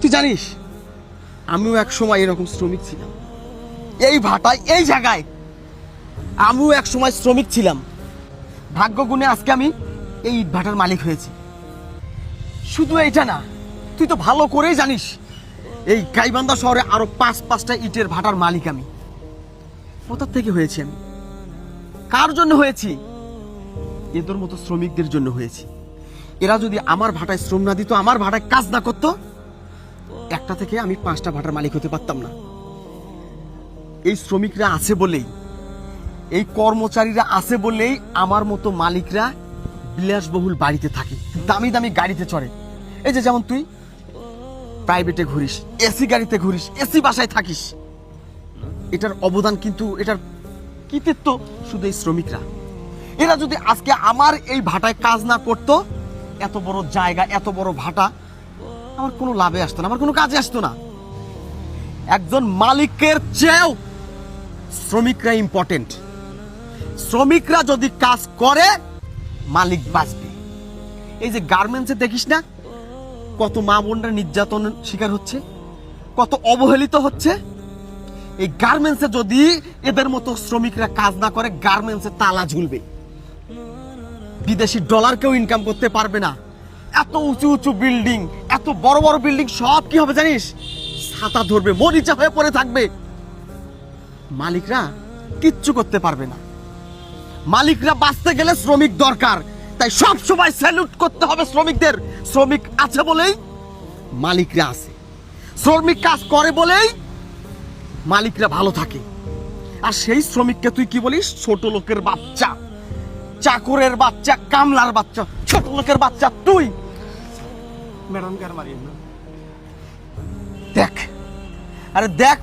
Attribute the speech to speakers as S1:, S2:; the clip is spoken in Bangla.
S1: তুই জানিস আমিও এক সময় এরকম শ্রমিক ছিলাম, এই ভাটায় এই জায়গায় আমিও এক সময় শ্রমিক ছিলাম। ভাগ্য গুণে আজকে আমি এই ইট ভাটার মালিক হয়েছি। শুধু এইটা না, তুই তো ভালো করেই জানিস এই গাইবান্ধা শহরে আরো 5-5টা ইটের ভাটার মালিক আমি। কোথা থেকে হয়েছি আমি, কার জন্য হয়েছি? এদের মতো শ্রমিকদের জন্য হয়েছি। এরা যদি আমার ভাটায় শ্রম না দিত, আমার ভাটায় কাজ না করতো, একটা থেকে আমি 5টা ভাটার মালিক হতে পারতাম না। এই শ্রমিকরা আছে বলেই, এই কর্মচারীরা আছে বলেই আমার মতো মালিকরা বিলাসবহুল বাড়িতে থাকে, দামি দামি গাড়িতে চড়ে। এই যে যেমন তুই প্রাইভেটে ঘুরিস, এসি গাড়িতে ঘুরিস, এসি বাসায় থাকিস। এটার অবদান কিন্তু, এটার কৃতিত্ব শুধু এই শ্রমিকরা। এরা যদি আজকে আমার এই ভাটায় কাজ না করতো, এত বড় জায়গা, এত বড় ভাটা আমার কোনো লাভে আসতো না, আমার কোনো কাজে আসতো না। একজন মালিকের চেয়েও শ্রমিকরা ইম্পর্টেন্ট। শ্রমিকরা যদি কাজ করে মালিক বাঁচবে। এই যে গার্মেন্টসে দেখিস না কত মা বোনরা নির্যাতন শিকার হচ্ছে, কত অবহেলিত হচ্ছে। এই গার্মেন্টসে যদি এদের মতো শ্রমিকরা কাজ না করে, গার্মেন্টসে তালা ঝুলবে, বিদেশি ডলার কেউ ইনকাম করতে পারবে না। এত উঁচু উঁচু বিল্ডিং, এত বড় বড় বিল্ডিং সব কি হবে জানিস? ছাতা ধরবে, মরিচা হয়ে পড়ে থাকবে। মালিকরা কিচ্ছু করতে পারবে না। মালিকরা বাঁচতে গেলে শ্রমিক দরকার, তাই সব সময় স্যালুট করতে হবে শ্রমিকদের। শ্রমিক আছে বলেই মালিকরা আছে, শ্রমিক কাজ করে বলেই মালিকরা ভালো থাকে। আর সেই শ্রমিককে তুই কি বলিস? ছোট লোকের বাচ্চা, চাকরের বাচ্চা, কামলার বাচ্চা, ছোট লোকের বাচ্চা তুই।
S2: ম্যাডাম কার মারিয়েন না।
S1: দেখ, আরে দেখ